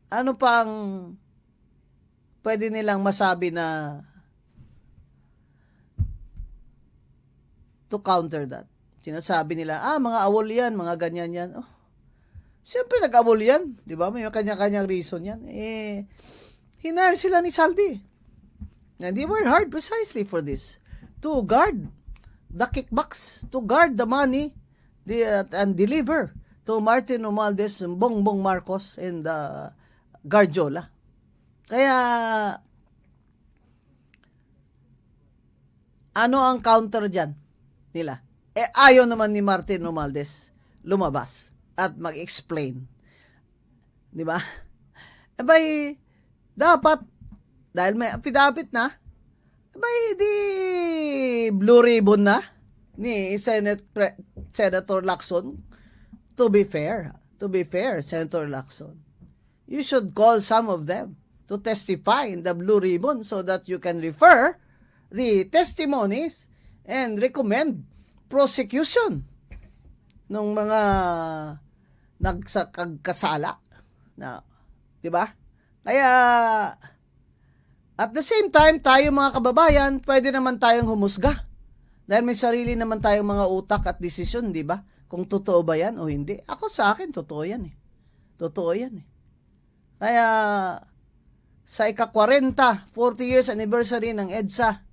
ano pang pwede nilang masabi na to counter that? Sinasabi nila, mga awol yan, mga ganyan yan. Oh, siyempre nag-awol yan. Di ba? May kanya-kanyang reason yan. Hinire sila ni Saldi. And they were hired precisely for this. To guard the kickbacks, to guard the money and deliver to Martin Romualdez, Bongbong Marcos, and Garjola. Kaya, ano ang counter dyan nila? Ayaw naman ni Martin Romualdez lumabas at mag-explain. Di ba? Dapat, dahil may affidavit na, di blue ribbon na ni Senator Lacson. To be fair, Senator Lacson, you should call some of them to testify in the blue ribbon so that you can refer the testimonies and recommend prosecution ng mga nagsakagkasala. Na, di ba? Kaya, at the same time, tayo mga kababayan, pwede naman tayong humusga. Dahil may sarili naman tayong mga utak at desisyon, di ba? Kung totoo ba yan o hindi. Ako sa akin, totoo yan eh. Totoo yan eh. Kaya, sa ika-40, 40 years anniversary ng EDSA,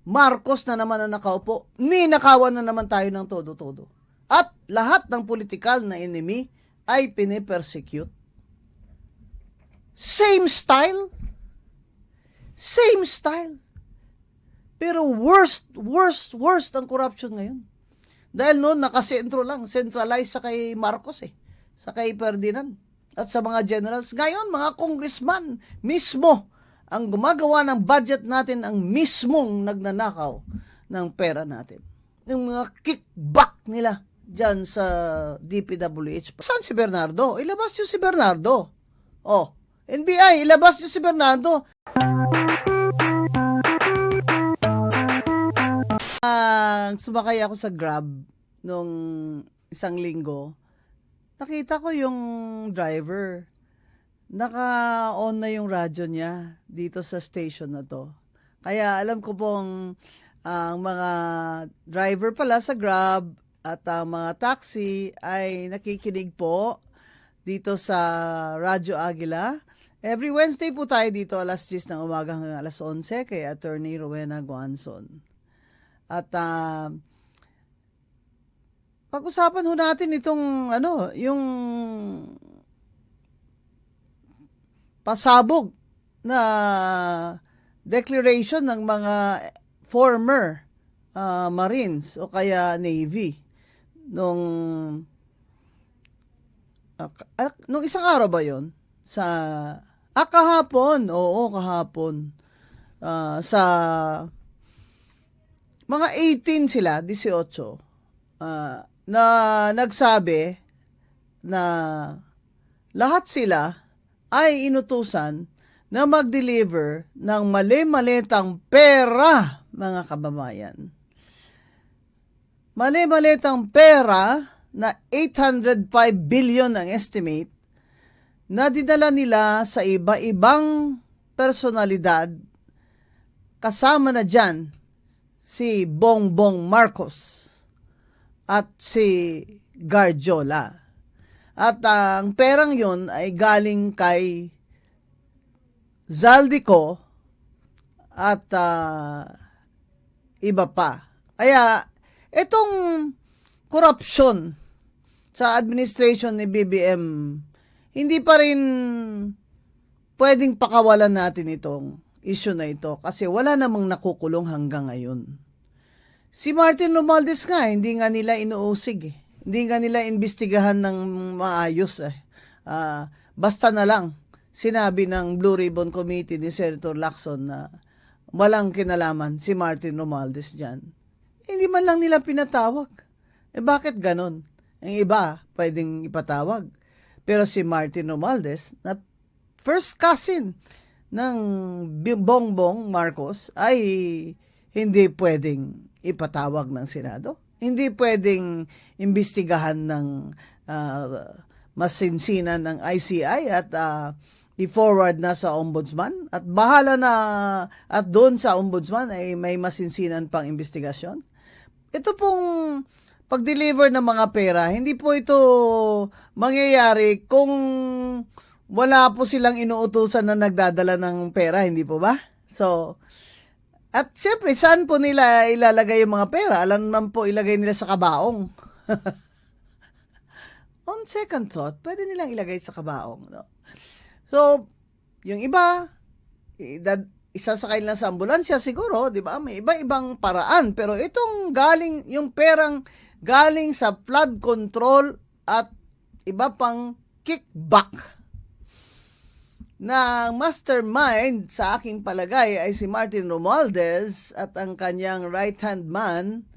Marcos na naman ang nakaupo. Ninakawan na naman tayo ng todo-todo. At lahat ng political na enemy ay pinipersecute. Same style. Pero worst ang corruption ngayon. Dahil noon, nakasentro lang. Centralized sa kay Marcos sa kay Ferdinand. At sa mga generals. Ngayon, mga congressman mismo ang gumagawa ng budget natin, ang mismong nagnanakaw ng pera natin. Yung mga kickback nila dyan sa DPWH. Saan si Bernardo? Ilabas yung si Bernardo. NBI, ilabas yung si Bernardo. Sumakay ako sa Grab nung isang linggo. Nakita ko yung driver. Naka-on na yung radyo niya dito sa station na to. Kaya alam ko pong ang mga driver pala sa Grab at mga taxi ay nakikinig po dito sa Radyo Agila. Every Wednesday po tayo dito alas 10 ng umaga hanggang alas 11 kay Attorney Rowena Guanzon. At pag-usapan ho natin itong yung pasabog na declaration ng mga former Marines o kaya Navy nung isang araw ba yon sa kahapon sa mga 18 sila 18 na nagsabi na lahat sila ay inutusan na mag-deliver ng mali-malitang pera, mga kababayan. Mali-malitang pera na 805 billion ang estimate na dinala nila sa iba-ibang personalidad, kasama na dyan si Bongbong Marcos at si Garjola. At ang perang yon ay galing kay Zaldico at iba pa. Kaya itong corruption sa administration ni BBM, hindi pa rin pwedeng pakawalan natin itong issue na ito kasi wala namang nakukulong hanggang ngayon. Si Martin Romualdez nga, hindi nga nila inuusig Hindi nga nila imbestigahan ng maayos basta na lang sinabi ng Blue Ribbon Committee ni Senator Lacson na walang kinalaman si Martin Romualdez dyan. Hindi man lang nila pinatawag. Bakit ganon? Ang iba, pwedeng ipatawag. Pero si Martin Romualdez, na first cousin ng Bongbong Marcos, ay hindi pwedeng ipatawag ng Senado. Hindi pwedeng imbestigahan ng masinsinan ng ICI at i-forward na sa ombudsman at bahala na at doon sa ombudsman ay may masinsinan pang investigasyon. Ito pong pag-deliver ng mga pera, hindi po ito mangyayari kung wala po silang inuutusan na nagdadala ng pera, hindi po ba? So, at siyempre, saan po nila ilalagay yung mga pera? Alam naman po ilagay nila sa kabaong. On second thought, pwede nilang ilagay sa kabaong. No? So, yung iba, isasakay lang sa ambulansya siguro, di ba? May iba-ibang paraan. Pero itong yung perang galing sa flood control at iba pang kickback na mastermind sa aking palagay ay si Martin Romualdez at ang kanyang right-hand man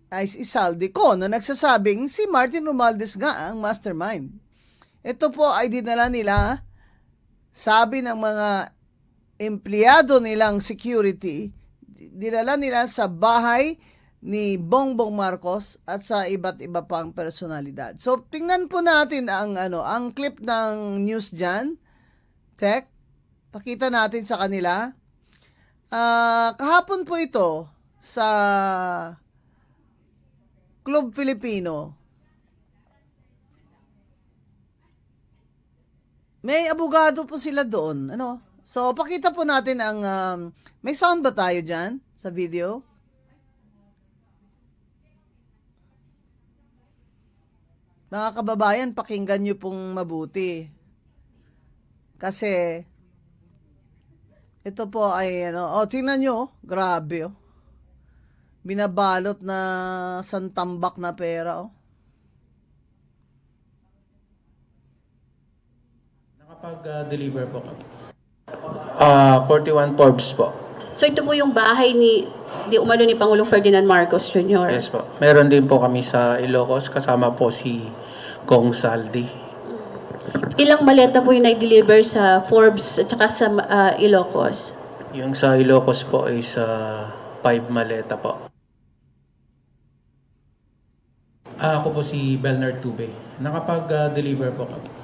ay si Saldico na nagsasabing si Martin Romualdez nga ang mastermind. Ito po ay dinala nila, sabi ng mga empleyado nilang security, dinala nila sa bahay ni Bongbong Marcos at sa iba't iba pang personalidad. So tingnan po natin ang clip ng news diyan. Tech, pakita natin sa kanila. Kahapon po ito sa Club Filipino. May abogado po sila doon. So, pakita po natin ang... may sound ba tayo dyan sa video? Mga kababayan, pakinggan nyo pong mabuti. Kasi, ito po ay, tingnan nyo, grabe, binabalot na santambak na pera, Nakapag-deliver po kami. 41 Forbes po. So ito po yung bahay di umano ni Pangulong Ferdinand Marcos Jr. Yes po. Meron din po kami sa Ilocos, kasama po si Kong Saldi. Ilang maleta po yung nag-deliver sa Forbes at saka sa Ilocos? Yung sa Ilocos po is 5 maleta po. Ako po si Belnard Tube. Nakapag-deliver po kami.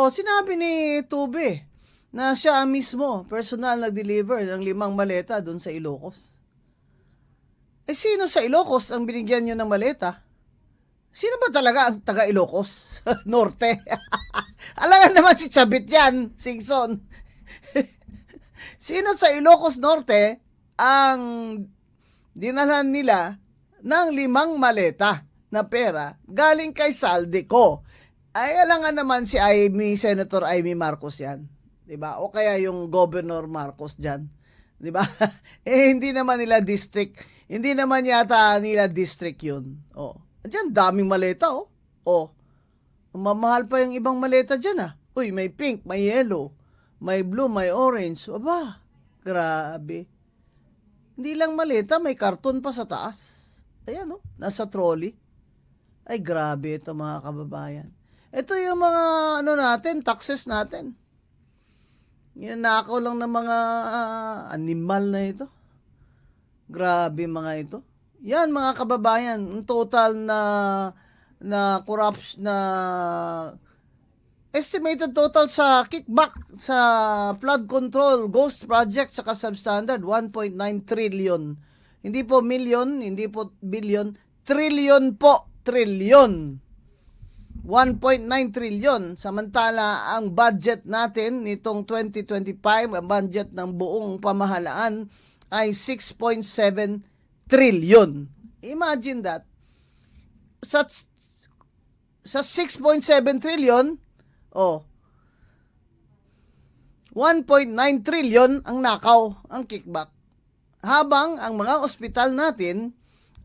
Sinabi ni Tube na siya mismo personal nag-deliver ng 5 maleta doon sa Ilocos. Sino sa Ilocos ang binigyan nyo ng maleta? Sino ba talaga ang taga Ilocos? Norte. Alangan naman si Chabit yan, Singson. Sino sa Ilocos Norte ang dinalhan nila ng 5 maleta na pera galing kay Saldico? Ay, alangan naman si Senator Amy Marcos yan. Diba? O kaya yung Governor Marcos dyan. Diba? Hindi naman nila district. Hindi naman yata nila district yun. Diyan, daming maleta, mamahal pa yung ibang maleta dyan, Uy, may pink, may yellow, may blue, may orange. Aba, grabe. Hindi lang maleta, may karton pa sa taas. Ayan, nasa trolley. Ay, grabe ito mga kababayan. Ito yung mga, natin, taxes natin. Ninanakaw lang ng mga animal na ito. Grabe mga ito. Yan mga kababayan, ang total na corruption na estimated total sa kickback sa flood control, ghost project saka substandard 1.9 trillion. Hindi po million, hindi po billion, trillion po, trillion. 1.9 trillion. Samantala, ang budget natin nitong 2025, ang budget ng buong pamahalaan ay 6.7 trillion. Imagine that. Sa 6.7 trillion, 1.9 trillion ang nakaw, ang kickback. Habang ang mga ospital natin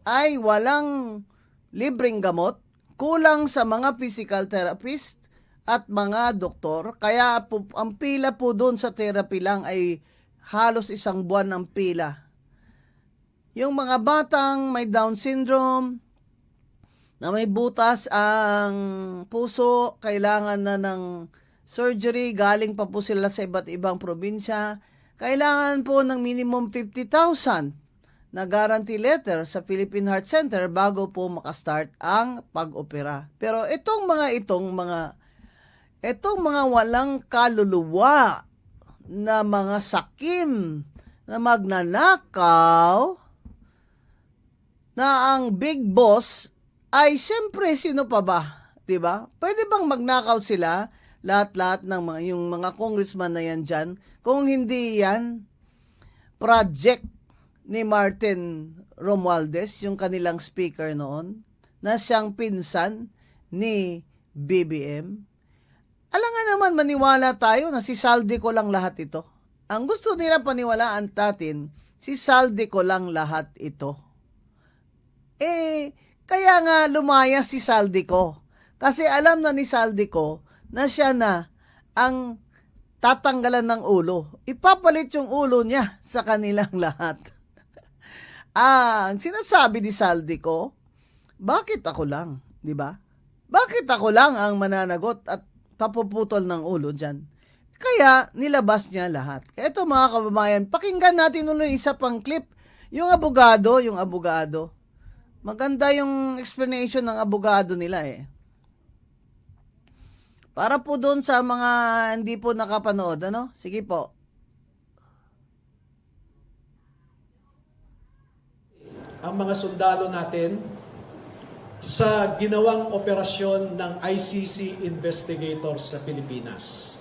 ay walang libreng gamot, kulang sa mga physical therapist at mga doktor. Kaya ang pila po doon sa therapy lang ay halos 1 buwan ang pila. Yung mga batang may Down syndrome, na may butas ang puso, kailangan na ng surgery, galing pa po sila sa iba't ibang probinsya, kailangan po ng minimum 50,000 na guarantee letter sa Philippine Heart Center bago po makastart ang pag-opera. Pero itong mga walang kaluluwa na mga sakim na magnanakaw na ang big boss ay siyempre sino pa ba? 'Di ba? Pwede bang magnakaw sila? Lahat-lahat ng yung mga congressman na yan dyan, kung hindi yan project ni Martin Romualdez, yung kanilang speaker noon, na siyang pinsan ni BBM. Alam nga naman, maniwala tayo na si Saldico lang lahat ito. Ang gusto nila paniwalaan natin, si Saldico lang lahat ito. Kaya nga lumaya si Saldico. Kasi alam na ni Saldico na siya na ang tatanggalan ng ulo. Ipapalit yung ulo niya sa kanilang lahat. Ang sinasabi ni Saldico, bakit ako lang? Di ba? Bakit ako lang ang mananagot at papuputol ng ulo dyan? Kaya nilabas niya lahat. Kaya ito mga kababayan, pakinggan natin ulit isa pang clip. Yung abogado. Maganda yung explanation ng abogado nila eh. Para po doon sa mga hindi po nakapanood, ano? Sige po. Ang mga sundalo natin sa ginawang operasyon ng ICC investigators sa Pilipinas.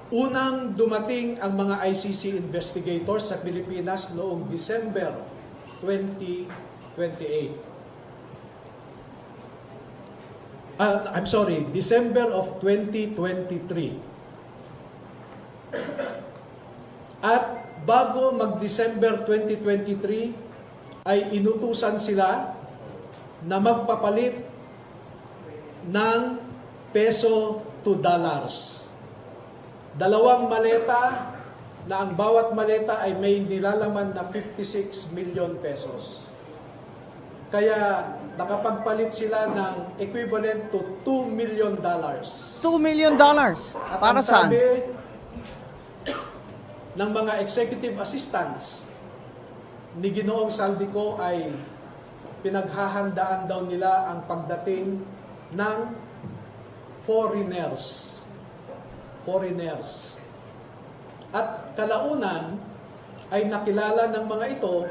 Unang dumating ang mga ICC investigators sa Pilipinas noong December 2028. December of 2023. At bago mag-December 2023, ay inutusan sila na magpapalit ng peso to dollars. Dalawang maleta na ang bawat maleta ay may nilalaman na 56 million pesos. Kaya nakapagpalit sila ng equivalent to $2 million. $2 million? At Para ang saan? sabi ng mga executive assistants ni Ginoong Saldico ay pinaghahandaan daw nila ang pagdating ng foreigners. At kalaunan ay nakilala ng mga ito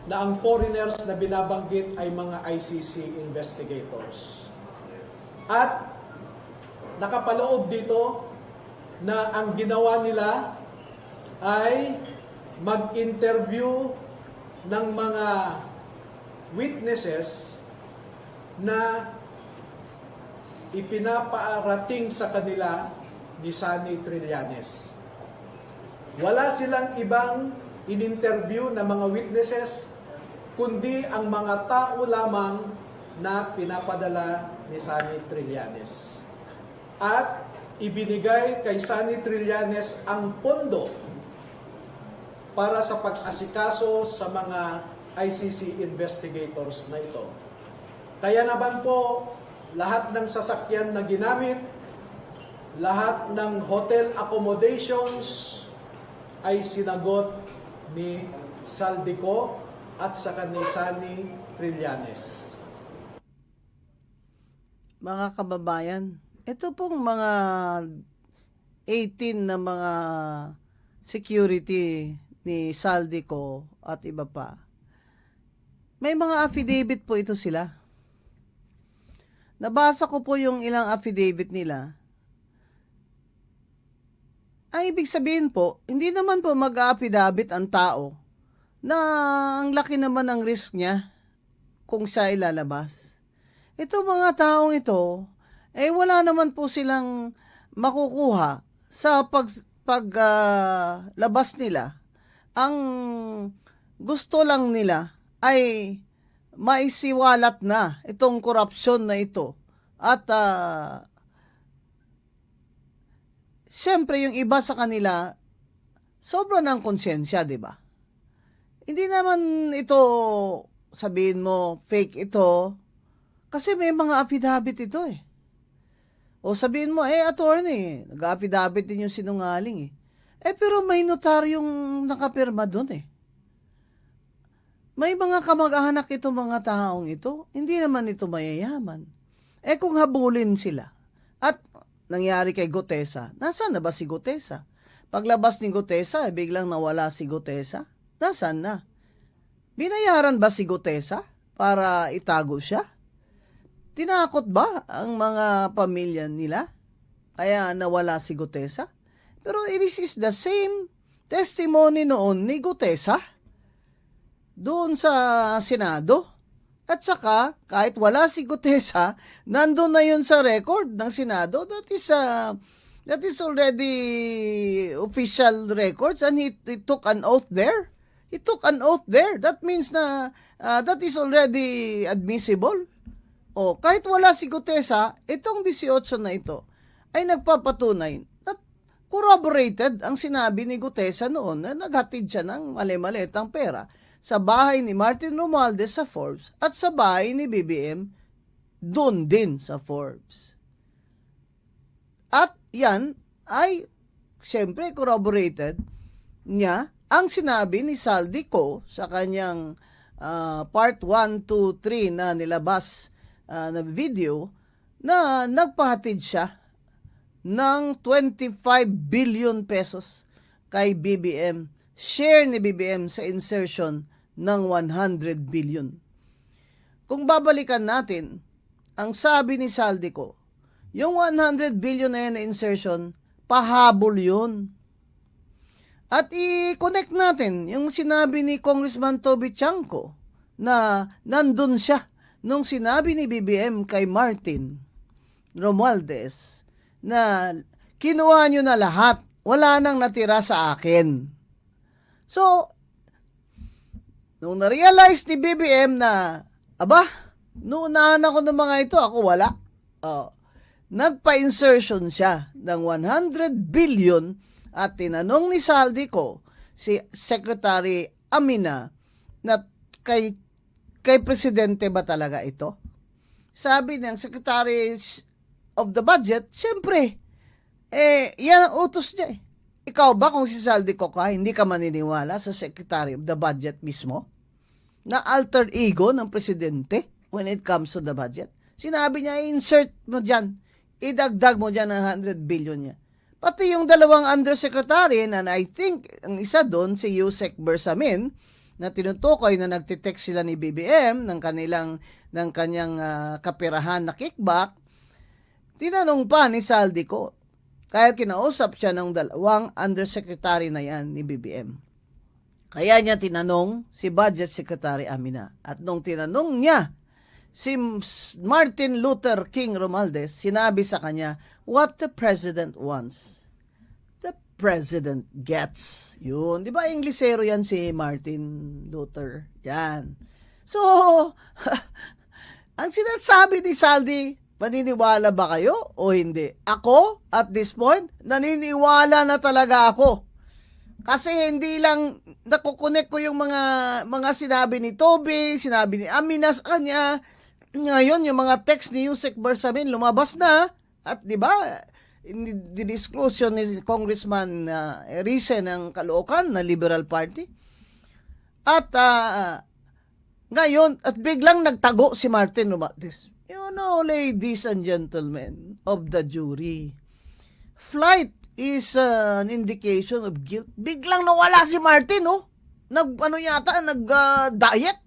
na ang foreigners na binabanggit ay mga ICC investigators. At nakapaloob dito na ang ginawa nila ay mag-interview ng mga witnesses na ipinapaarating sa kanila ni Sunny Trillanes. Wala silang ibang in-interview na mga witnesses kundi ang mga tao lamang na pinapadala ni Sunny Trillanes. At ibinigay kay Sunny Trillanes ang pondo para sa pag-asikaso sa mga ICC investigators na ito. Kaya naman po, lahat ng sasakyan na ginamit, lahat ng hotel accommodations ay sinagot ni Saldico at saka ni Sunny Trillanes. Mga kababayan, ito pong mga 18 na mga security ni Saldico at iba pa. May mga affidavit po ito sila. Nabasa ko po yung ilang affidavit nila. Ang ibig sabihin po, hindi naman po mag-affidavit ang tao na ang laki naman ang risk niya kung siya ilalabas. Ito mga taong ito, wala naman po silang makukuha sa paglabas nila. Ang gusto lang nila ay maisiwalat na itong korupsyon na ito. At siyempre yung iba sa kanila, sobra ng konsensya, di ba? Hindi naman ito, sabihin mo, fake ito, kasi may mga affidavit ito eh. O sabihin mo, attorney, nag-affidavit din yung sinungaling eh. Pero may notaryong nakapirma doon eh. may mga kamag-anak ito mga taong ito, hindi naman ito mayayaman. Kung habulin sila, at nangyari kay Gutesa, nasaan na ba si Gutesa? Paglabas ni Gutesa, biglang nawala si Gutesa. Nasaan na? Binayaran ba si Gutesa para itago siya? Tinakot ba ang mga pamilya nila? Kaya nawala si Gutesa? Pero this is the same testimony noon ni Gutesa doon sa Senado. At saka, kahit wala si Gutesa, nandun na yun sa record ng Senado. That is already official records, and he took an oath there. He took an oath there. That means na that is already admissible. Kahit wala si Gutesa, itong 18 na ito ay nagpapatunay na corroborated ang sinabi ni Gutesa noon na naghatid siya ng mali-malitang pera sa bahay ni Martin Romualdez sa Forbes at sa bahay ni BBM doon din sa Forbes. At yan ay siyempre corroborated niya ang sinabi ni Saldico sa kanyang part 1, 2, 3 na nilabas na video na nagpahatid siya ng 25 billion pesos kay BBM. Share ni BBM sa insertion ng 100 billion. Kung babalikan natin, ang sabi ni Saldico, yung 100 billion na yan na insertion, pahabol yun. At i-connect natin yung sinabi ni Congressman Toby Chanco na nandun siya nung sinabi ni BBM kay Martin Romualdez na kinuha nyo na lahat, wala nang natira sa akin. So, nung na-realize ni BBM na, nuunahan ako ng mga ito, ako wala. Nagpa-insertion siya ng 100 billion at tinanong ni Saldico si Secretary Amina na kay Presidente ba talaga ito? Sabi ng Secretary of the Budget, siyempre, yan ang utos niya eh. Ikaw ba kung si Saldico ka, hindi ka maniniwala sa Secretary of the Budget mismo? Na alter ego ng Presidente when it comes to the budget? Sinabi niya, insert mo dyan. Idagdag mo dyan ang 100 billion niya. Pati yung dalawang undersecretary, and I think ang isa doon, si Yusek Bersamin, na tinutukoy na nagtitext sila ni BBM ng kanyang kapirahan na kickback, tinanong pa ni Saldico. Kaya kinausap siya ng dalawang undersecretary na yan ni BBM. Kaya niya tinanong si Budget Secretary Amina. At nung tinanong niya si Martin Luther King Romualdez, sinabi sa kanya, what the President wants, the President gets. Yun. Di ba Inglesero yan si Martin Luther? Yan. So, ang sinasabi ni Saldi, maniniwala ba kayo o hindi? Ako, at this point, naniniwala na talaga ako. Kasi hindi lang nakukunik ko yung mga sinabi ni Toby, sinabi ni Amina sa kanya. Ngayon, yung mga text ni Yusek Bersamin lumabas na. At di ba, dinisclose yun ni Congressman Erice ng Caloocan na Liberal Party. At ngayon, at biglang nagtago si Martin Romualdez. You know, ladies and gentlemen of the jury, flight is an indication of guilt. Biglang nawala si Martin, oh. Nag-diet.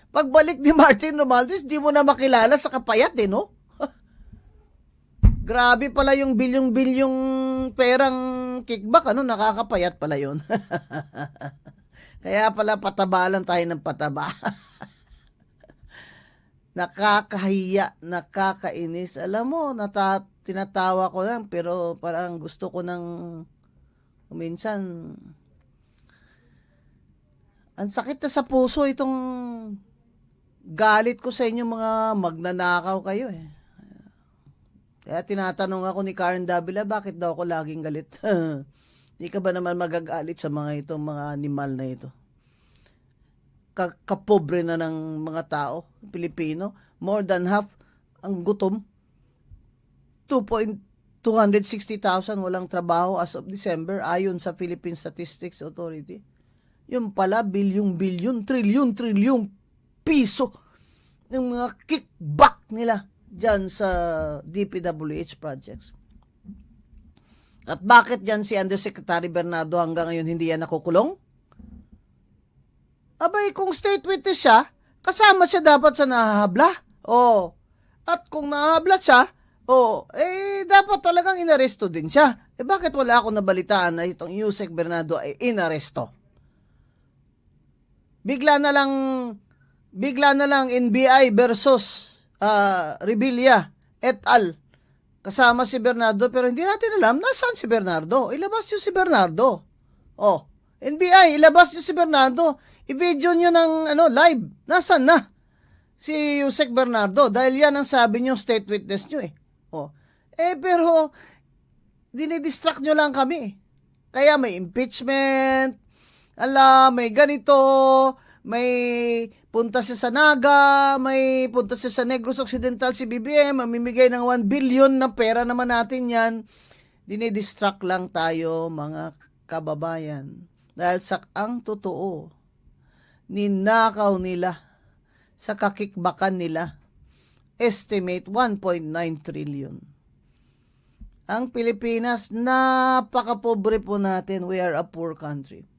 Pagbalik ni Martin Romualdez, di mo na makilala sa kapayat, no? Grabe pala yung bilyong-bilyong perang kickback, nakakapayat pala yun. Kaya pala pataba lang tayo ng pataba. Nakakahiya, nakakainis. Alam mo, tinatawa ko lang, pero parang gusto ko nang minsan, ang sakit na sa puso itong galit ko sa inyo mga magnanakaw kayo eh. Kaya tinatanong ako ni Karen Davila, bakit daw ako laging galit? Di ka ba naman magagalit sa mga itong mga animal na ito? Kapobre na ng mga tao, Pilipino, more than half ang gutom. 260,000 walang trabaho as of December ayon sa Philippine Statistics Authority. Yung pala, bilyon-bilyon, trilyon-trilyong piso ng mga kickback nila dyan sa DPWH projects. At bakit dyan si Undersecretary Bernardo hanggang ngayon hindi yan nakukulong? Abay, kung state witness siya, kasama siya dapat sa nahahabla. Oh. At kung nahahabla siya, dapat talagang inaresto din siya. Bakit wala akong nabalitaan na itong Yusek Bernardo ay inaresto? Bigla na lang NBI versus Revilla et al. Kasama si Bernardo, pero hindi natin alam nasaan si Bernardo. Ilabas nyo si Bernardo. NBI, ilabas nyo si Bernardo. I-video nyo ng live. Nasaan na si Yusek Bernardo? Dahil yan ang sabi nyo, state witness nyo eh. Pero dinidistract nyo lang kami. Kaya may impeachment, may ganito, may punta siya sa Naga, may punta siya sa Negros Occidental si BBM, mamimigay ng 1 billion na pera naman natin yan. Dinidistract lang tayo, mga kababayan. Dahil ang totoo, ninakaw nila sa kakikbakan nila. Estimate 1.9 trillion. Ang Pilipinas, napakapobre po natin. We are a poor country.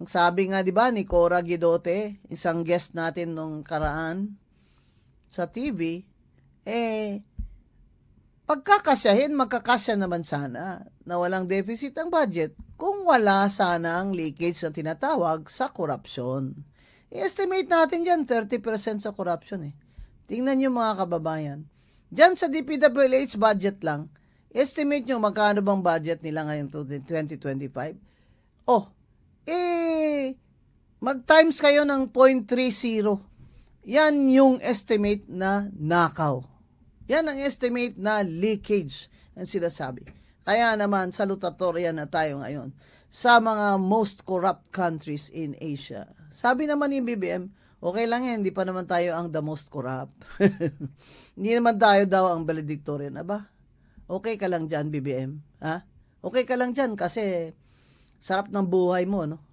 Ang sabi nga, di ba, ni Cora Guidote, isang guest natin nung karaan sa TV, pagkakasyahin, magkakasya naman sana na walang deficit ang budget kung wala sana ang leakage na tinatawag sa korupsyon. I-estimate natin dyan 30% sa korupsyon eh. Tingnan nyo mga kababayan. Dyan sa DPWH budget lang, estimate nyo magkano bang budget nila ngayon 2025? Mag-times kayo ng 0.30. Yan yung estimate na nakaw. Yan ang estimate na leakage ang sinasabi. Kaya naman, salutatorya na tayo ngayon sa mga most corrupt countries in Asia. Sabi naman ni BBM, okay lang yan, hindi pa naman tayo ang the most corrupt. Hindi naman tayo daw ang valedictorian. Aba, okay ka lang dyan, BBM. Ha? Okay ka lang dyan kasi sarap ng buhay mo, no?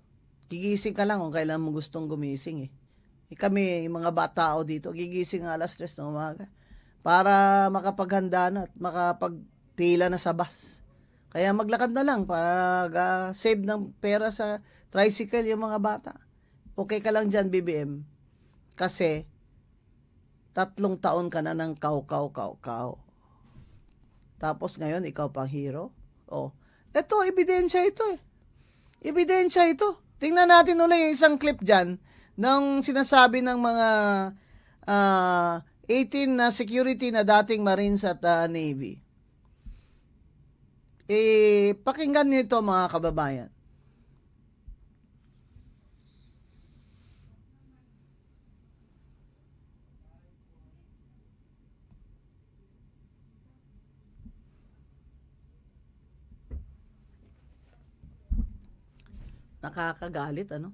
Gigising ka lang kung kailan mo gustong gumising, eh. Kami, yung mga batao dito, gigising alas 3 ng umaga para makapaghanda na at makapagpila na sa bus. Kaya maglakad na lang pag save ng pera sa tricycle yung mga bata. Okay ka lang dyan, BBM. Kasi 3 taon ka na ng kaw. Tapos ngayon, ikaw pang hero. Ito, ebidensya ito eh. Ebidensya ito. Tingnan natin ulit yung isang clip dyan ng sinasabi ng mga 18 na security na dating Marines at Navy. Pakinggan nito mga kababayan. Nakakagalit, ano?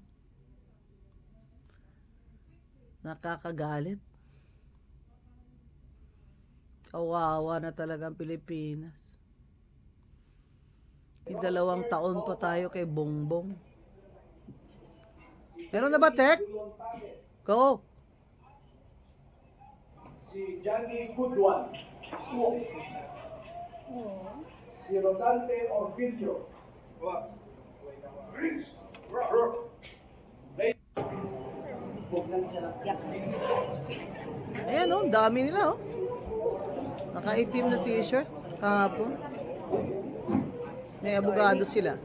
Nakakagalit. Kawawa na talaga ang Pilipinas. May 2 taon pa tayo kay Bongbong. Meron na ba, Tek? Go! Si Johnny Goodwan. Si Rodante Orbillo. Ayan dami nila Naka-itim na t-shirt kahapon. May abogado sila.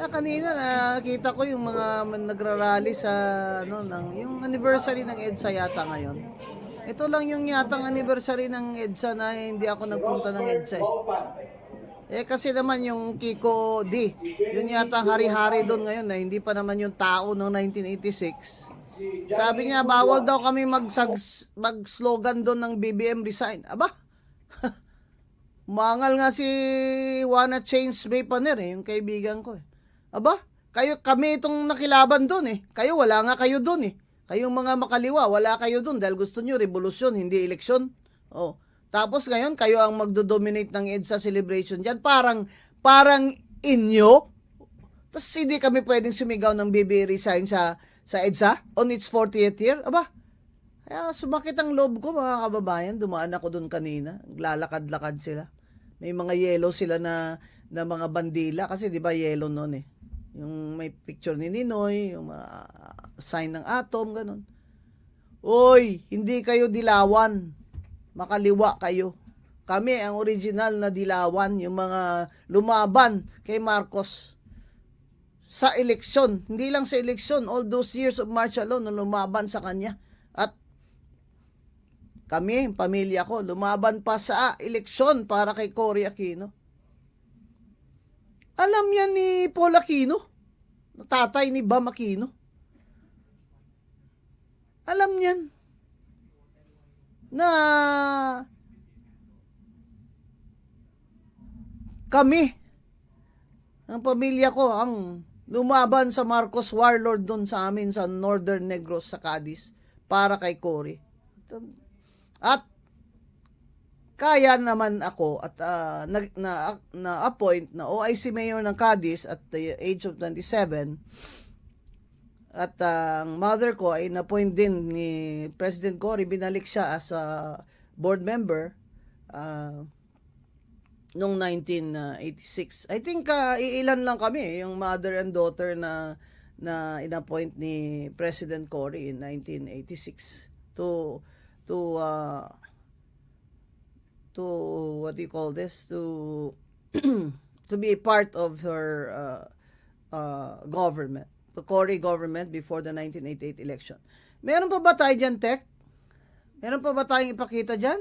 Kanina nakita ko yung mga nagrarally sa yung anniversary ng EDSA yata ngayon. Ito lang yung yatang anniversary ng EDSA na hindi ako nagpunta ng EDSA. Kasi naman yung Kiko D, yun yata hari-hari doon ngayon na hindi pa naman yung tao ng 1986. Sabi niya, bawal daw kami mag-slogan doon ng BBM resign. Aba, umangal nga si Wanna Change May Paner yung kaibigan ko Aba, kami itong nakilaban doon Kayo, wala nga kayo doon Kayong mga makaliwa, wala kayo doon dahil gusto nyo revolusyon, hindi eleksyon. Tapos ngayon, kayo ang magdo-dominate ng EDSA celebration dyan. Parang inyo. Tapos hindi kami pwedeng sumigaw ng BBM resign sa EDSA on its 40th year. Aba, kaya sumakit ang loob ko, mga kababayan. Dumaan ako doon kanina. Lalakad-lakad sila. May mga yellow sila na mga bandila. Kasi di ba yellow noon eh. Yung may picture ni Ninoy, yung sign ng atom, ganun. Oy, hindi kayo dilawan. Makaliwa kayo. Kami ang original na dilawan, yung mga lumaban kay Marcos sa eleksyon. Hindi lang sa eleksyon, all those years of martial law na lumaban sa kanya. At kami, pamilya ko, lumaban pa sa eleksyon para kay Cory Aquino. Alam yan ni Paul Aquino, tatay ni Bam Aquino. Alam niyan na kami, ang pamilya ko, ang lumaban sa Marcos warlord doon sa amin sa Northern Negros sa Cadiz para kay Cory. At kaya naman ako at na-appoint na OIC Mayor ng Cadiz at the age of 27. At ang mother ko ay na-appoint din ni President Cory. Binalik siya as a board member noong 1986. I think iilan lang kami, yung mother and daughter na in-appoint ni President Cory in 1986 to what do you call this, to to be a part of her government, the Cory government before the 1988 election. Meron pa ba tayo dyan, Tek? Meron pa ba tayong ipakita dyan?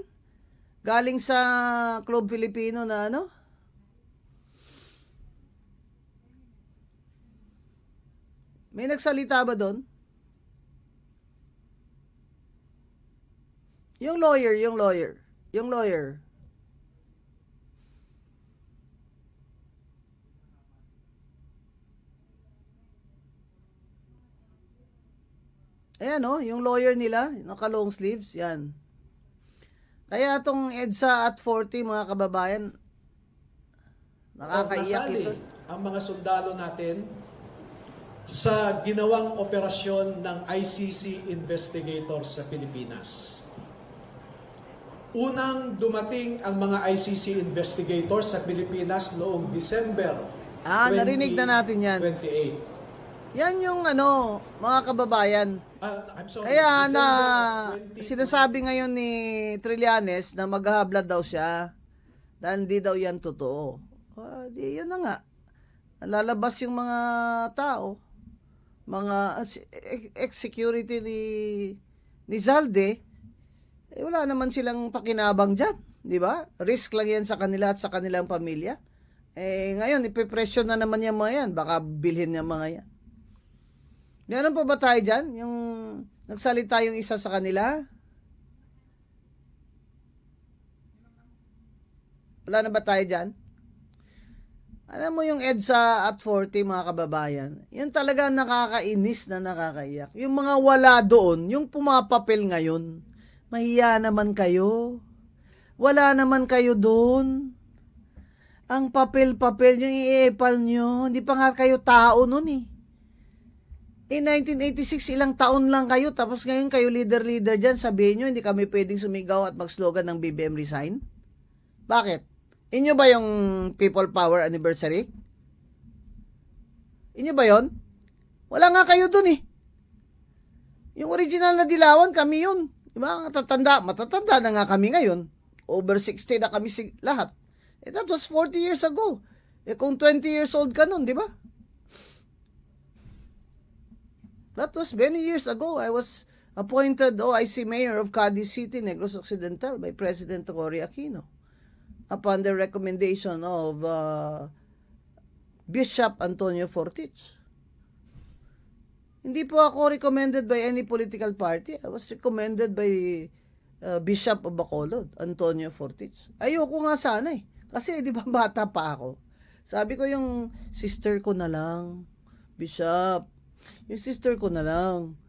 Galing sa Club Filipino na ano? May nagsalita ba doon? Yung lawyer. Ayan o, yung lawyer nila, naka-long sleeves, yan. Kaya itong EDSA at 40, mga kababayan, nakakaiyak ito. Ang mga sundalo natin sa ginawang operasyon ng ICC investigators sa Pilipinas. Unang dumating ang mga ICC investigators sa Pilipinas noong December Narinig na natin yan. 28. Yan yung mga kababayan. I'm sorry, Kaya na December 20. sinasabi ngayon ni Trillanes na maghahabla daw siya dahil hindi daw yan totoo. Di yun na nga. Lalabas yung mga tao, mga ex-security ni Zalde, wala naman silang pakinabang dyan. Di ba? Risk lang yan sa kanila at sa kanilang pamilya. Ngayon, ipipresyon na naman yung mga yan. Baka bilhin yung mga yan. Meron pa ba tayo dyan? Yung nagsalita yung isa sa kanila? Wala na ba tayo dyan? Alam mo yung EDSA at 40, mga kababayan, yun talaga nakakainis na nakakaiyak. Yung mga wala doon, yung pumapapel ngayon, mahiya naman kayo. Wala naman kayo doon. Ang papel-papel nyo, i-epal nyo. Hindi pa nga kayo tao nun eh. In 1986, ilang taon lang kayo, tapos ngayon kayo leader-leader dyan, sabihin nyo, hindi kami pwedeng sumigaw at mag-slogan ng BBM resign? Bakit? Inyo ba yung People Power Anniversary? Inyo ba yon? Wala nga kayo dun eh. Yung original na dilawan, kami yun. Diba? Matatanda na nga kami ngayon. Over 60 na kami lahat. That was 40 years ago. Kung 20 years old ka nun, di ba? That was many years ago. I was appointed OIC Mayor of Cadiz City, Negros Occidental by President Cory Aquino upon the recommendation of Bishop Antonio Fortich. Hindi po ako recommended by any political party. I was recommended by Bishop of Bacolod, Antonio Fortich. Ayoko nga sana eh. Kasi di ba bata pa ako. Sabi ko yung sister ko na lang, Bishop. Yung sister ko na lang.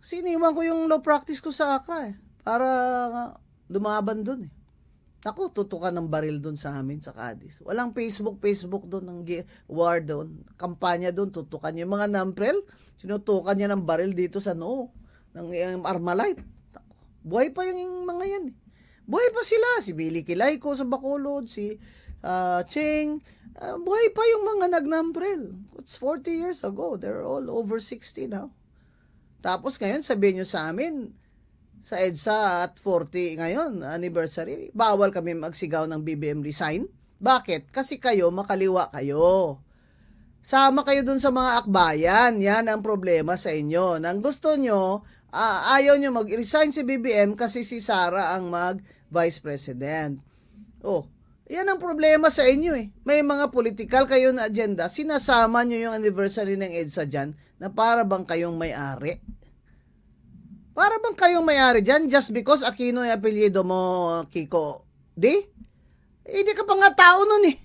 Siniwan ko yung law practice ko sa Accra eh. Para lumaban dun eh. Naku, tutukan ng baril dun sa amin sa Cadiz. Walang Facebook dun, ng war dun. Kampanya dun, tutukan yung mga Namprel. Sinutukan niya ng baril dito sa noo. Ng Armalite. Buhay pa yung mga yan eh. Buhay pa sila. Si Billy Kilayko sa Bacolod, si Cheng. Buhay pa yung mga nag-Namprel. It's 40 years ago. They're all over 60 now. Tapos ngayon, sabihin nyo sa amin, sa EDSA at 40 ngayon, anniversary, bawal kami magsigaw ng BBM resign. Bakit? Kasi kayo, makaliwa kayo. Sama kayo dun sa mga akbayan. Yan ang problema sa inyo. Nang gusto nyo, ayaw nyo mag-resign si BBM kasi si Sara ang mag-vice president. Oh, yan ang problema sa inyo eh. May mga political kayo na agenda. Sinasama nyo yung anniversary ng EDSA dyan na para bang kayong may-ari. Para bang kayong may-ari dyan just because Aquino yung apelyido mo, Kiko? Hindi ka pa nga tao nun eh.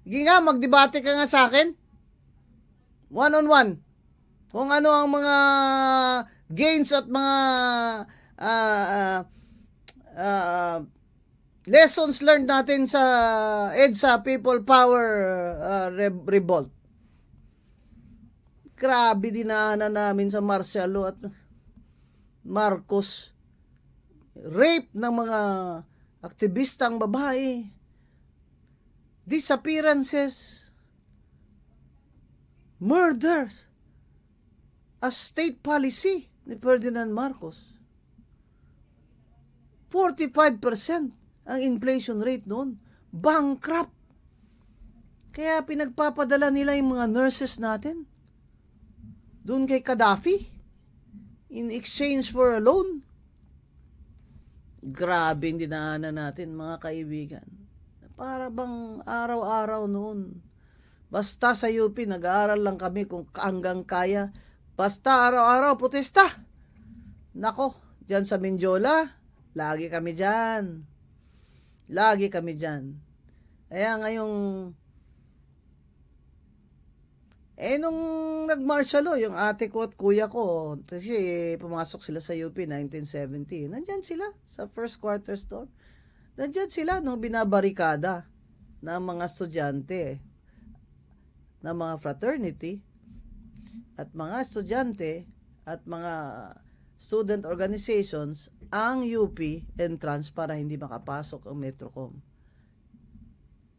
Hindi nga, magdebate ka nga sa akin. One-on-one. Kung ano ang mga gains at mga lessons learned natin sa EDSA People Power Revolt. Grabe dinaanan namin sa martial law at Marcos. Rape ng mga aktivistang babae. Disappearances. Murders. As state policy ni Ferdinand Marcos. 45% ang inflation rate noon. Bankrupt. Kaya pinagpapadala nila yung mga nurses natin doon kay Gaddafi in exchange for a loan. Grabe yung dinaanan natin, mga kaibigan. Para bang araw-araw noon. Basta sa UP, nag-aaral lang kami kung hanggang kaya. Basta araw-araw, protesta. Nako, dyan sa Mindiola, lagi kami dyan. Lagi kami dyan. Kaya ngayong nung nag-martial law, yung ate ko at kuya ko, kasi pumasok sila sa UP 1970, nandyan sila sa first quarter store. Nandyan sila nung binabarikada ng mga estudyante, ng mga fraternity, at mga estudyante, at mga student organizations, ang UP entrance para hindi makapasok ang Metrocom.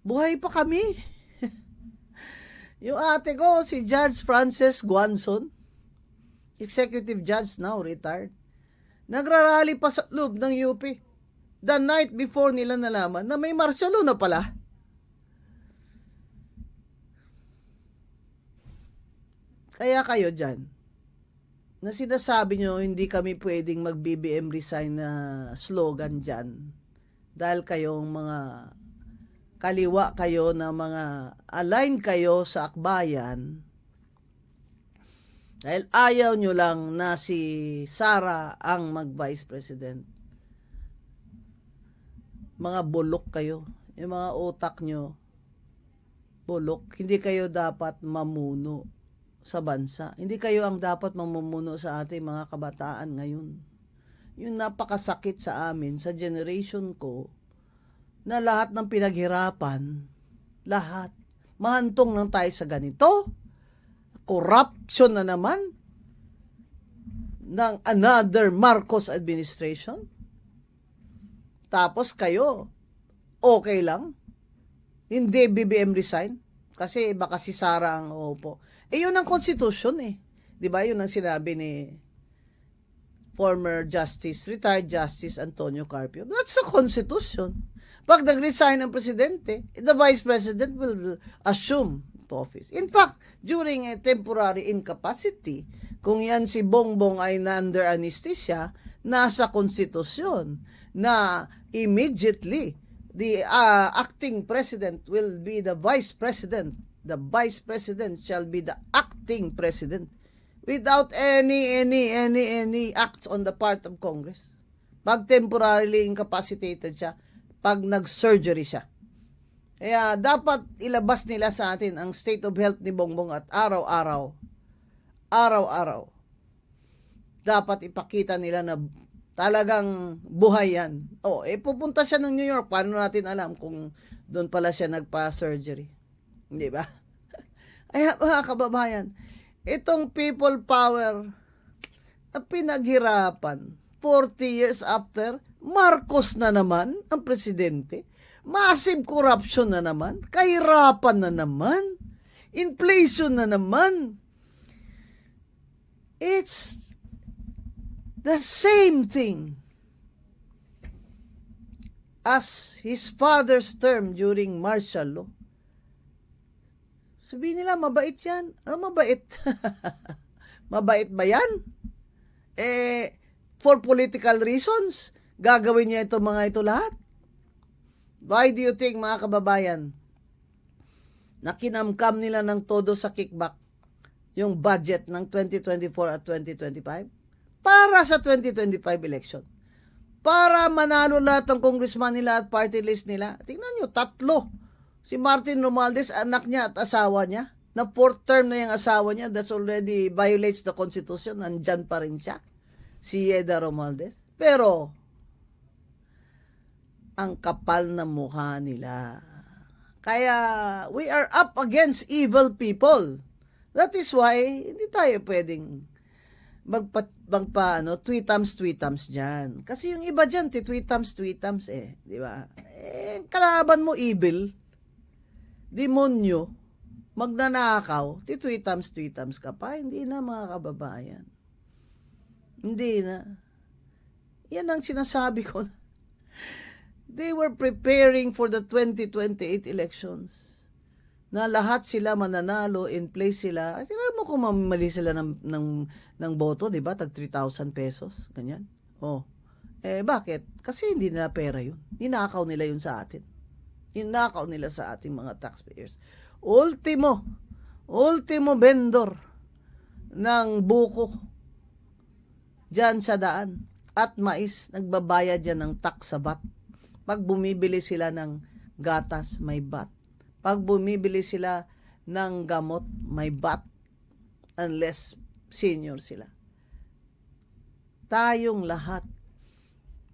Buhay pa kami. Yung ate ko, si Judge Frances Guanzon, executive judge now, retired, nagrarally pa sa loob ng UP. The night before nila nalaman na may martial law na pala. Kaya kayo dyan, na sinasabi nyo hindi kami pwedeng mag-BBM resign na slogan dyan, dahil kayong mga kaliwa kayo na mga align kayo sa akbayan, dahil ayaw nyo lang na si Sara ang mag-vice president. Mga bulok kayo. Yung mga utak nyo, bulok. Hindi kayo dapat mamuno sa bansa. Hindi kayo ang dapat mamumuno sa ating mga kabataan ngayon. Yung napakasakit sa amin, sa generation ko, na lahat ng pinaghirapan, lahat, mahantong lang tayo sa ganito. Corruption na naman ng another Marcos administration. Tapos kayo, okay lang? Hindi BBM resign? Kasi baka si Sara ang uupo. Yun ang constitution eh. Di ba? Yun ang sinabi ni former Justice, retired Justice Antonio Carpio. That's a constitution. Pag nag-resign ang presidente, the vice president will assume office. In fact, during a temporary incapacity, kung yan si Bongbong ay under anesthesia, nasa konstitusyon na immediately the acting president will be the vice president. The vice president shall be the acting president without any act on the part of Congress. Pag temporarily incapacitated siya, pag nag-surgery siya. Kaya dapat ilabas nila sa atin ang state of health ni Bongbong at araw-araw dapat ipakita nila na talagang buhay yan. Pupunta siya ng New York. Paano natin alam kung doon pala siya nagpa-surgery? Hindi ba? Ay, mga kababayan, itong people power na pinaghirapan 40 years after, Marcos na naman ang presidente. Massive corruption na naman. Kahirapan na naman. Inflation na naman. It's the same thing as his father's term during martial law. Sabihin nila, mabait yan. Ano mabait? Mabait ba yan? For political reasons, gagawin niya ito mga ito lahat. Why do you think, mga kababayan, na kinamkam nila ng todo sa kickback yung budget ng 2024 at 2025? Para sa 2025 election. Para manalo lahat ng congressman nila at party list nila. Tingnan nyo, 3. Si Martin Romualdez, anak niya at asawa niya. Na 4th term na yung asawa niya. That's already violates the Constitution. Nandyan pa rin siya. Si Yeda Romualdez. Pero, ang kapal na mukha nila. Kaya, we are up against evil people. That is why, hindi tayo pwedeng tweetams dyan. Kasi yung iba dyan, tweetams di ba? Kalaban mo evil, demonyo, magnanakaw, tweetams ka pa. Hindi na, mga kababayan. Hindi na. Yan ang sinasabi ko. They were preparing for the 2028 elections. Na lahat sila mananalo, in place sila. Tingnan mo kung mamali sila ng boto, di ba? Tag 3,000 pesos, ganyan. Bakit? Kasi hindi nila pera yun. Ninakaw nila yun sa atin. Ninakaw nila sa ating mga taxpayers. Ultimo vendor ng buko dyan sa daan at mais, nagbabayad dyan ng tax sa VAT. Pag bumibili sila ng gatas, may VAT. Pag bumibili sila ng gamot, may VAT. Unless senior sila. Tayong lahat,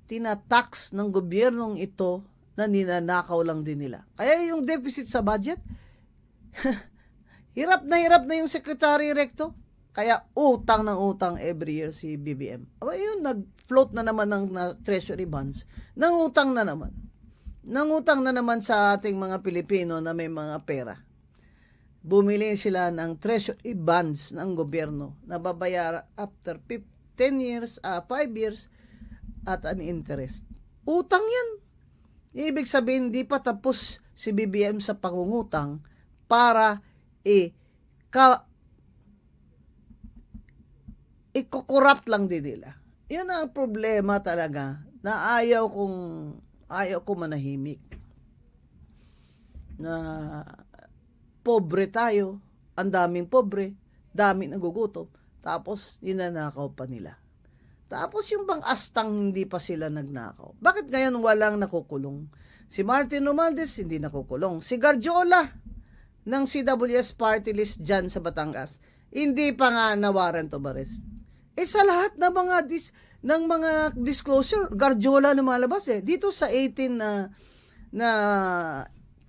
tinatax ng gobyernong ito na ninanakaw lang din nila. Kaya yung deficit sa budget, hirap na yung Secretary Recto. Kaya utang ng utang every year si BBM. Yun, nag-float na naman ng treasury bonds. Nangutang na naman. Nangutang na naman sa ating mga Pilipino na may mga pera. Bumili sila ng treasury bonds ng gobyerno na babayaran after 10 years, 5 years at an interest. Utang yan. Ibig sabihin, di pa tapos si BBM sa pangungutang para i-corrupt lang din nila. Yan ang problema talaga na ayaw ko manahimik. Na pobre tayo, ang daming pobre, daming nagugutom, tapos ninanakaw pa nila. Tapos yung bang astang hindi pa sila nagnakaw. Bakit ngayon walang nakukulong? Si Martin Romualdez hindi nakukulong. Si Garjola ng CWS party list dyan sa Batangas, hindi pa nga na-warrant of arrest. Sa lahat ng mga disclosure, Garjola lumalabas Dito sa 18 na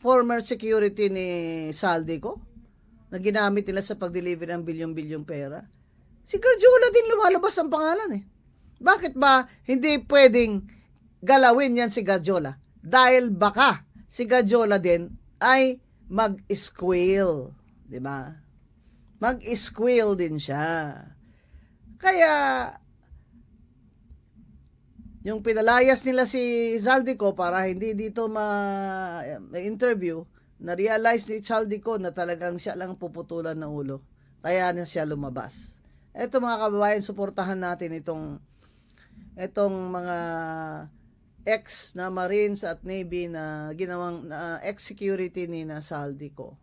former security ni Saldico, na ginamit nila sa pag-deliver ng bilyon-bilyong pera, si Garjola din lumalabas ang pangalan Bakit ba hindi pwedeng galawin yan si Garjola? Dahil baka si Garjola din ay mag-squeal, di ba? Mag-squeal din siya. Kaya, yung pinalayas nila si Saldico para hindi dito ma-interview, na-realize ni Saldico na talagang siya lang puputulan ng ulo. Kaya na siya lumabas. Eto mga kababayan, suportahan natin itong mga ex na Marines at Navy na ginawang ex-security ni na Saldico.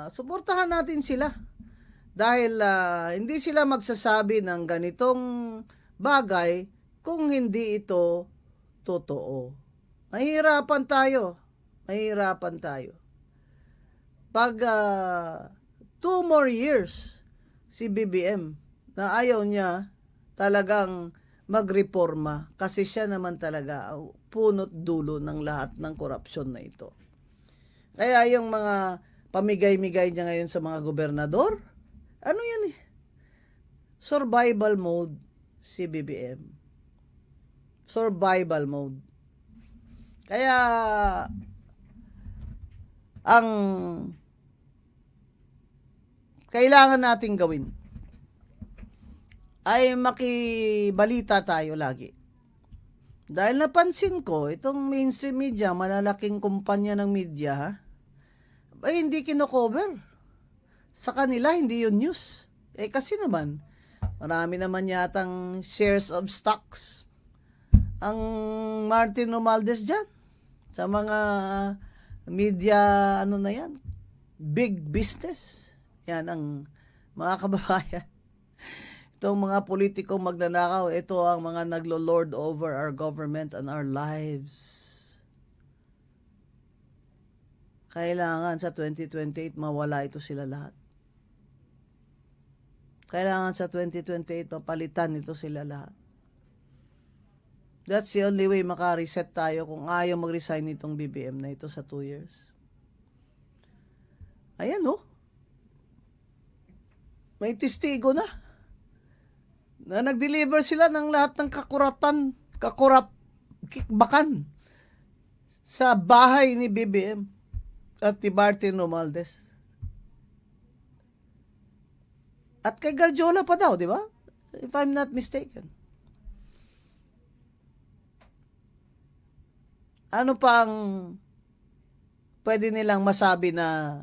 Suportahan natin sila. Dahil hindi sila magsasabi ng ganitong bagay kung hindi ito totoo. Mahirapan tayo. Pag 2 more years si BBM na ayaw niya talagang magreforma kasi siya naman talaga ang punot dulo ng lahat ng korupsyon na ito. Kaya yung mga pamigay-migay niya ngayon sa mga gobernador, ano yan eh? Survival mode si BBM. Survival mode. Kaya ang kailangan nating gawin ay makibalita tayo lagi. Dahil napansin ko, itong mainstream media, malalaking kumpanya ng media, ay hindi kino-cover. Sa kanila, hindi yun news. Kasi naman, marami naman yatang shares of stocks ang Martin Romualdez dyan. Sa mga media, ano na yan, big business. Yan ang mga kababayan. Itong mga politikong magnanakaw, ito ang mga naglo-lord over our government and our lives. Kailangan sa 2028 mawala ito sila lahat. Kailangan sa 2028 mapalitan ito sila lahat. That's the only way maka-reset tayo kung ayaw mag-resign itong BBM na ito sa 2 years. Ayan oh. May testigo na nag-deliver sila ng lahat ng kikbakan sa bahay ni BBM at ni Martin Romualdez. At kay Garjola pa daw, di ba? If I'm not mistaken. Ano pa ang pwede nilang masabi na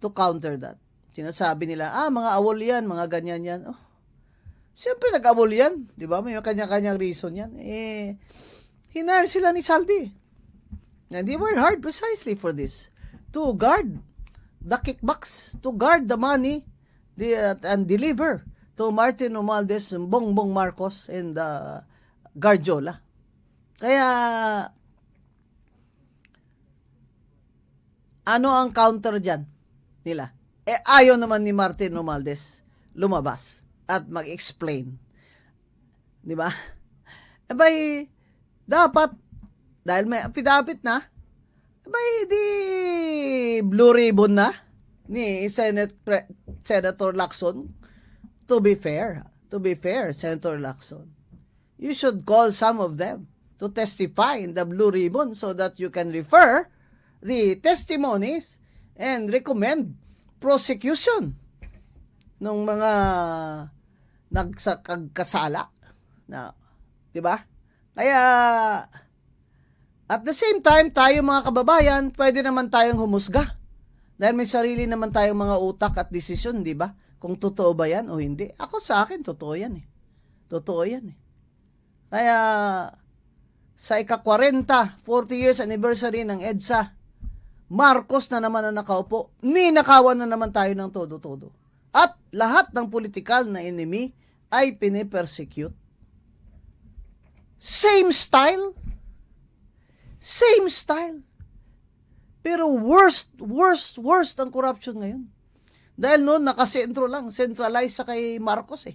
to counter that? Sinasabi nila, mga awol yan, mga ganyan yan. Oh, siyempre nag-awol yan. Di ba? May kanya-kanyang reason yan. Hinire sila ni Saldi. And they worked hard precisely for this. To guard the kickbacks, to guard the money and deliver to Martin Romualdez, Bongbong Marcos, and Garjola. Kaya, ano ang counter dyan nila? Ayaw naman ni Martin Romualdez lumabas at mag-explain. Di ba? Dapat, dahil may affidavit na, di blue ribbon na ni Senator Lacson. To be fair, Senator Lacson, you should call some of them to testify in the blue ribbon so that you can refer the testimonies and recommend prosecution ng mga nagkasala na, 'di ba? Kaya at the same time, tayo mga kababayan, pwede naman tayong humusga. Dahil may sarili naman tayong mga utak at desisyon, 'di ba? Kung totoo ba 'yan o hindi. Ako sa akin totoo 'yan eh. Totoo 'yan eh. Kaya sa ika-40 years anniversary ng EDSA, Marcos na naman ang nakaupo. Ninakawan na naman tayo ng todo-todo. At lahat ng political na enemy ay pinipersecute. Same style. Pero worst ang corruption ngayon. Dahil noon nakasentro lang, centralized sa kay Marcos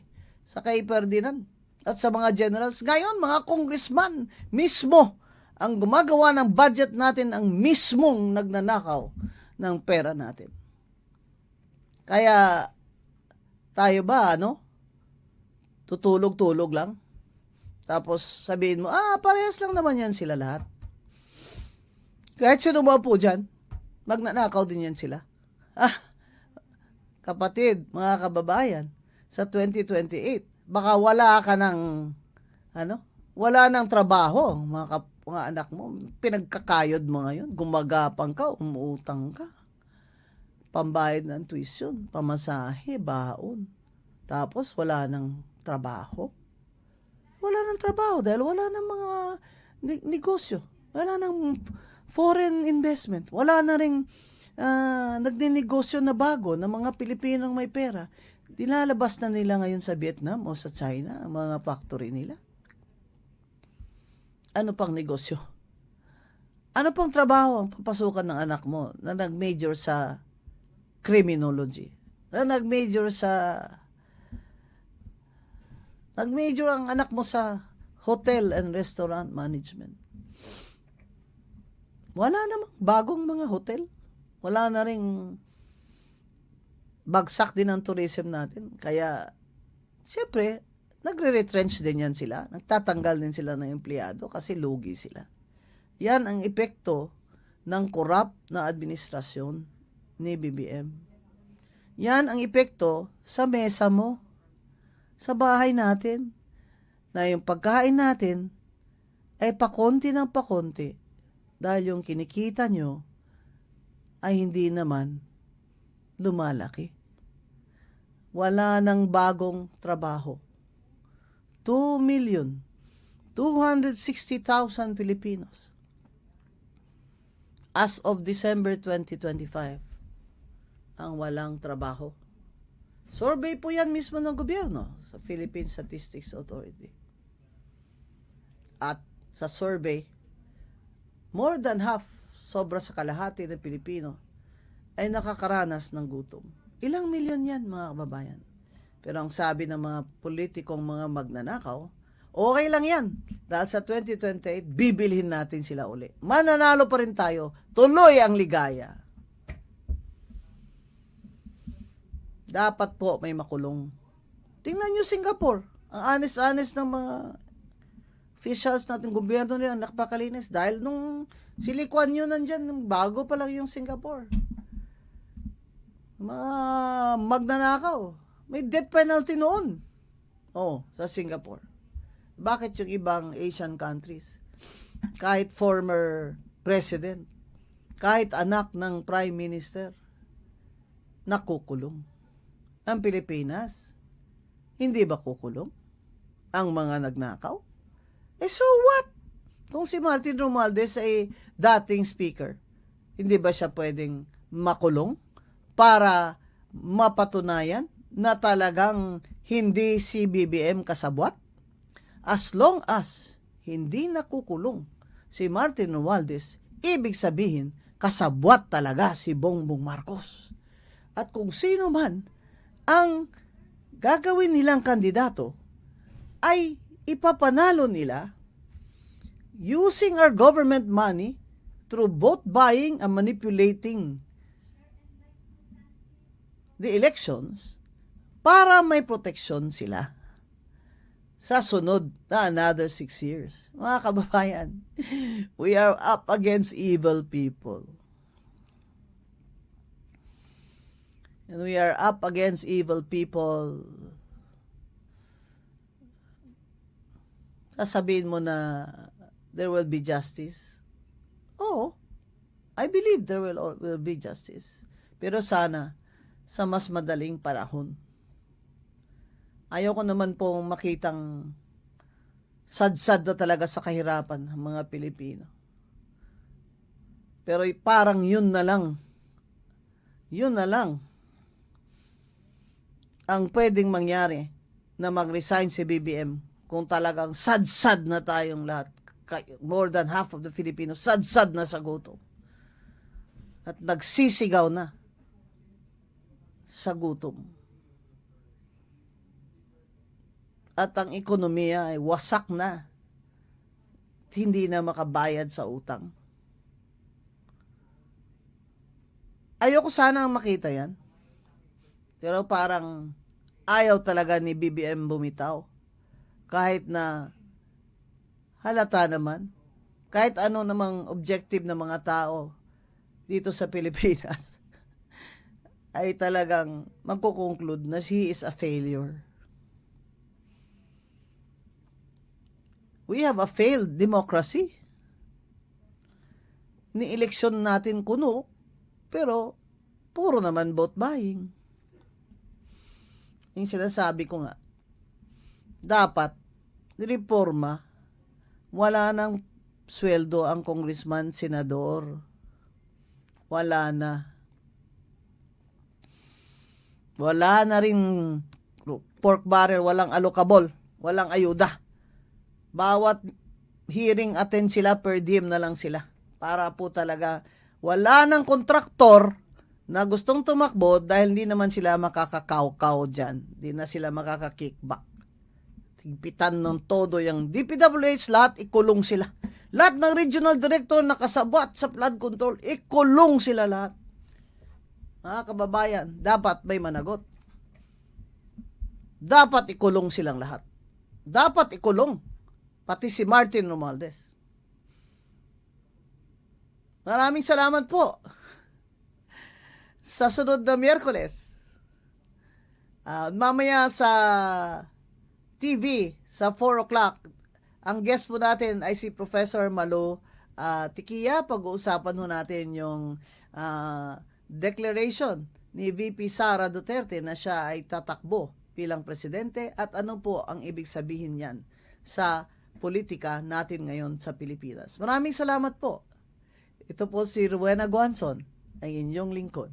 sa kay Ferdinand at sa mga generals. Ngayon, mga congressman mismo ang gumagawa ng budget natin, ang mismong nagnanakaw ng pera natin. Kaya, tayo ba, tutulog-tulog lang? Tapos sabihin mo, parehas lang naman yan sila lahat. Kahit sino ba po dyan, magnanakaw din yan sila. Kapatid, mga kababayan, sa 2028, baka wala ka ng, wala ng trabaho, mga anak mo, pinagkakayod mo ngayon, gumagapang ka, umuutang ka, pambayad ng tuition, pamasahe, baon, tapos wala ng trabaho. Wala ng trabaho dahil wala ng mga negosyo, wala ng foreign investment, wala na ring nagninegosyo na bago ng mga Pilipinong may pera. Dilalabas na nila ngayon sa Vietnam o sa China ang mga factory nila. Ano pang negosyo? Ano pang trabaho ang papasukan ng anak mo na nag-major sa criminology? Na nag-major sa Nag-major ang anak mo sa hotel and restaurant management. Wala namang bagong mga hotel. Wala na ring bagsak din ang tourism natin. Kaya, siyempre, nagre-retrench din yan sila. Nagtatanggal din sila ng empleyado kasi lugi sila. Yan ang epekto ng corrupt na administrasyon ni BBM. Yan ang epekto sa mesa mo, sa bahay natin, na yung pagkain natin ay pakonti ng pakonti dahil yung kinikita nyo ay hindi naman lumalaki. Wala nang bagong trabaho. 2,260,000 Filipinos as of December 2025 ang walang trabaho. Survey po yan mismo ng gobyerno sa Philippine Statistics Authority. At sa survey, more than half, sobra sa kalahati ng Pilipino, ay nakakaranas ng gutom. Ilang milyon yan, mga kababayan. Pero ang sabi ng mga politikong mga magnanakaw, okay lang yan. Dahil sa 2028, bibilhin natin sila uli. Mananalo pa rin tayo. Tuloy ang ligaya. Dapat po may makulong. Tingnan nyo Singapore. Ang honest-honest ng mga officials natin, gobyerno nila, nakapakalinis. Dahil nung si Lee Kuan Yew nandyan, bago pa lang yung Singapore. Mga magnanakaw. May death penalty noon. Sa Singapore. Bakit yung ibang Asian countries? Kahit former president, kahit anak ng prime minister, nakukulong. Ang Pilipinas, hindi ba kukulong ang mga nagnakaw? So what? Kung si Martin Romualdez ay dating speaker, hindi ba siya pwedeng makulong para mapatunayan na talagang hindi si BBM kasabwat? As long as hindi nakukulong si Martin Romualdez, ibig sabihin, kasabwat talaga si Bongbong Marcos. At kung sino man ang gagawin nilang kandidato, ay ipapanalo nila using our government money through vote buying and manipulating the elections para may proteksyon sila sa sunod na another 6 years. Mga kababayan, we are up against evil people. And we are up against evil people. Sasabihin mo na there will be justice. I believe there will be justice. Pero sana sa mas madaling panahon. Ayoko naman pong makitang sad-sad na talaga sa kahirapan ng mga Pilipino. Pero parang yun na lang ang pwedeng mangyari na mag-resign si BBM kung talagang sad-sad na tayong lahat. More than half of the Filipinos, sad-sad na sa gutom. At nagsisigaw na sa gutom. At ang ekonomiya ay wasak na. Hindi na makabayad sa utang. Ayoko sana makita yan. Pero parang ayaw talaga ni BBM bumitaw. Kahit na halata naman, kahit ano namang objective ng mga tao dito sa Pilipinas, ay talagang magkukonclude na he is a failure. We have a failed democracy. Ni-eleksyon natin kuno, pero puro naman vote buying. Yung sinasabi ko nga, dapat reforma, wala nang sweldo ang congressman, senador. Wala na. Wala na rin pork barrel, walang allocable, walang ayuda. Bawat hearing attend sila, per diem na lang sila. Para po talaga, wala nang kontraktor na gustong tumakbo dahil hindi naman sila makakakaw-kaw dyan. Hindi na sila makakakickback. higpitan ng todo yung DPWH, lahat ikulong sila. Lahat ng regional director na kasabwat sa flood control, ikulong sila lahat. Mga kababayan, dapat may managot. Dapat ikulong silang lahat. Dapat ikulong. Pati si Martin Romualdez. Maraming salamat po. Sa sunod na Miyerkules, mamaya sa TV, sa 4 o'clock, ang guest po natin ay si Professor Malo Tikia. Pag-uusapan ho natin yung declaration ni VP Sara Duterte na siya ay tatakbo bilang presidente at ano po ang ibig sabihin niyan sa politika natin ngayon sa Pilipinas. Maraming salamat po. Ito po si Rowena Guanzon, ang inyong lingkod.